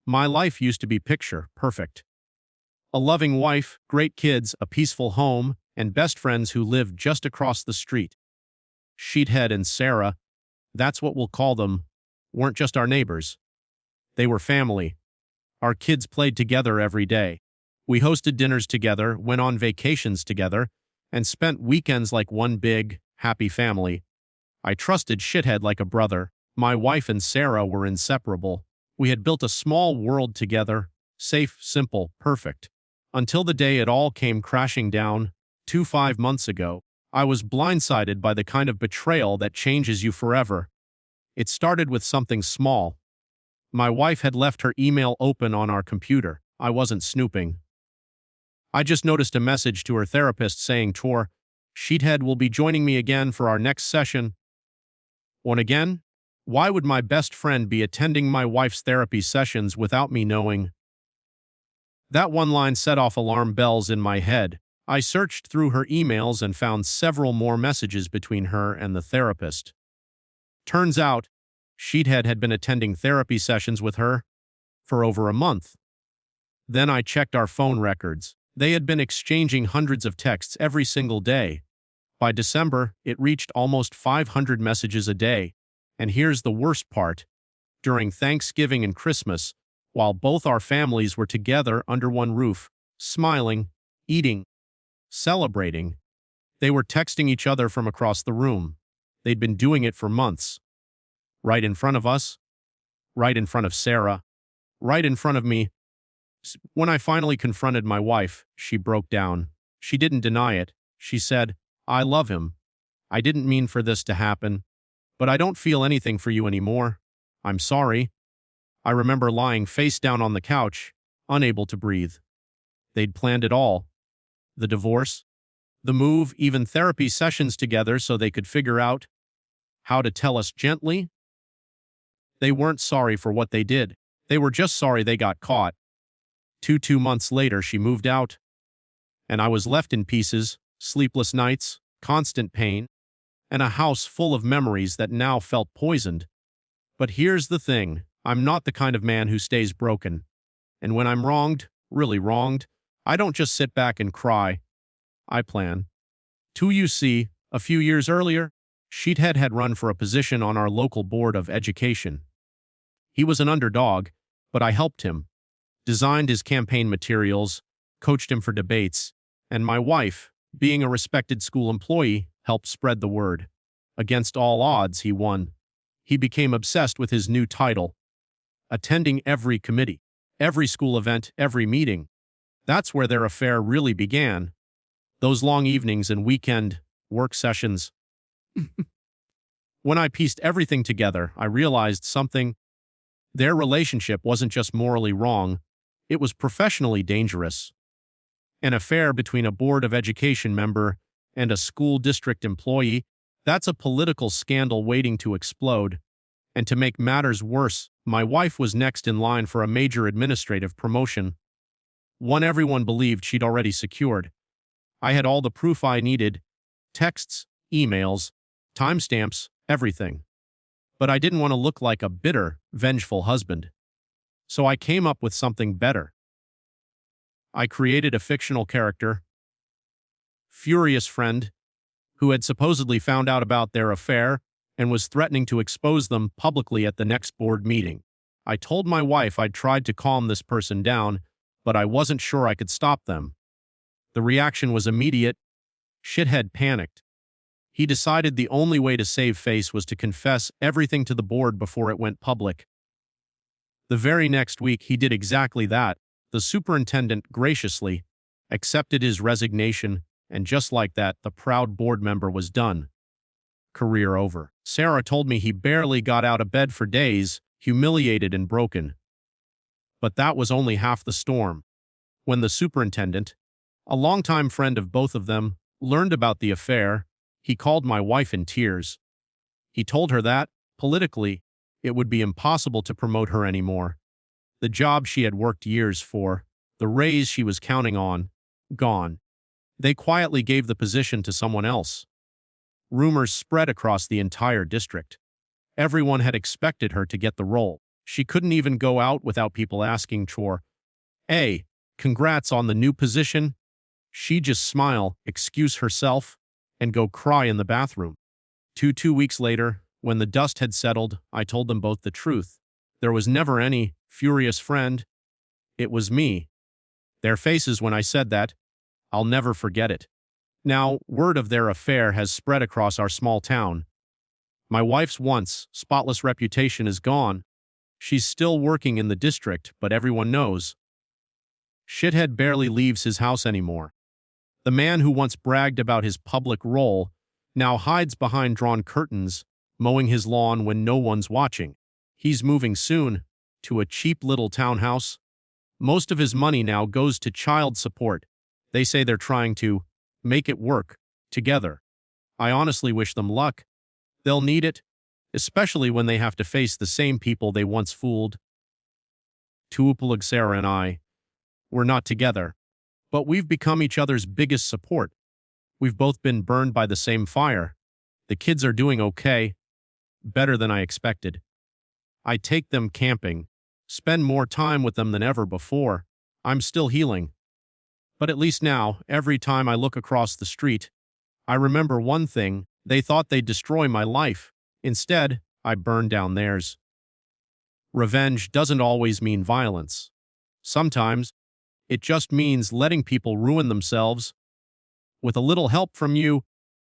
My life used to be picture perfect. A loving wife, great kids, a peaceful home, and best friends who lived just across the street. Sheethead and Sarah, that's what we'll call them, weren't just our neighbors. They were family. Our kids played together every day. We hosted dinners together, went on vacations together, and spent weekends like one big, happy family. I trusted Shithead like a brother. My wife and Sarah were inseparable. We had built a small world together, safe, simple, perfect. Until the day it all came crashing down, 5 months ago. I was blindsided by the kind of betrayal that changes you forever. It started with something small. My wife had left her email open on our computer. I wasn't snooping. I just noticed a message to her therapist saying, "Tor, Sheethead will be joining me again for our next session." And again? Why would my best friend be attending my wife's therapy sessions without me knowing? That one line set off alarm bells in my head. I searched through her emails and found several more messages between her and the therapist. Turns out, Sheethead had been attending therapy sessions with her for over a month. Then I checked our phone records. They had been exchanging hundreds of texts every single day. By December, it reached almost 500 messages a day. And here's the worst part. During Thanksgiving and Christmas, while both our families were together under one roof, smiling, eating, celebrating, they were texting each other from across the room. They'd been doing it for months. Right in front of us, right in front of Sarah, right in front of me. When I finally confronted my wife, she broke down. She didn't deny it. She said, "I love him. I didn't mean for this to happen, but I don't feel anything for you anymore. I'm sorry." I remember lying face down on the couch, unable to breathe. They'd planned it all. The divorce, the move, even therapy sessions together so they could figure out how to tell us gently. They weren't sorry for what they did. They were just sorry they got caught. 2 months later, she moved out, and I was left in pieces, sleepless nights, constant pain, and a house full of memories that now felt poisoned. But here's the thing. I'm not the kind of man who stays broken. And when I'm wronged, really wronged, I don't just sit back and cry. I plan. You see, a few years earlier, Sheethead had run for a position on our local board of education. He was an underdog, but I helped him, designed his campaign materials, coached him for debates, and my wife, being a respected school employee, helped spread the word. Against all odds, he won. He became obsessed with his new title, attending every committee, every school event, every meeting. That's where their affair really began. Those long evenings and weekend work sessions. When I pieced everything together, I realized something. Their relationship wasn't just morally wrong, it was professionally dangerous. An affair between a Board of Education member and a school district employee, that's a political scandal waiting to explode. And to make matters worse, my wife was next in line for a major administrative promotion, one everyone believed she'd already secured. I had all the proof I needed, texts, emails, timestamps, everything. But I didn't want to look like a bitter, vengeful husband. So I came up with something better. I created a fictional character, Furious Friend, who had supposedly found out about their affair and was threatening to expose them publicly at the next board meeting. I told my wife I'd tried to calm this person down, but I wasn't sure I could stop them. The reaction was immediate. Shithead panicked. He decided the only way to save face was to confess everything to the board before it went public. The very next week, he did exactly that. The superintendent graciously accepted his resignation, and just like that, the proud board member was done. Career over. Sarah told me he barely got out of bed for days, humiliated and broken. But that was only half the storm. When the superintendent, a longtime friend of both of them, learned about the affair, he called my wife in tears. He told her that, politically, it would be impossible to promote her anymore. The job she had worked years for, the raise she was counting on, gone. They quietly gave the position to someone else. Rumors spread across the entire district. Everyone had expected her to get the role. She couldn't even go out without people asking for, "Hey, congrats on the new position." She'd just smile, excuse herself, and go cry in the bathroom. Two weeks later, when the dust had settled, I told them both the truth. There was never any furious friend. It was me. Their faces when I said that, I'll never forget it. Now, word of their affair has spread across our small town. My wife's once spotless reputation is gone. She's still working in the district, but everyone knows. Shithead barely leaves his house anymore. The man who once bragged about his public role now hides behind drawn curtains, mowing his lawn when no one's watching. He's moving soon to a cheap little townhouse. Most of his money now goes to child support. They say they're trying to make it work together. I honestly wish them luck. They'll need it, especially when they have to face the same people they once fooled. Sarah and I, we're not together, but we've become each other's biggest support. We've both been burned by the same fire. The kids are doing okay, better than I expected. I take them camping, spend more time with them than ever before. I'm still healing. But at least now, every time I look across the street, I remember one thing: they thought they'd destroy my life. Instead, I burned down theirs. Revenge doesn't always mean violence. Sometimes, it just means letting people ruin themselves. With a little help from you,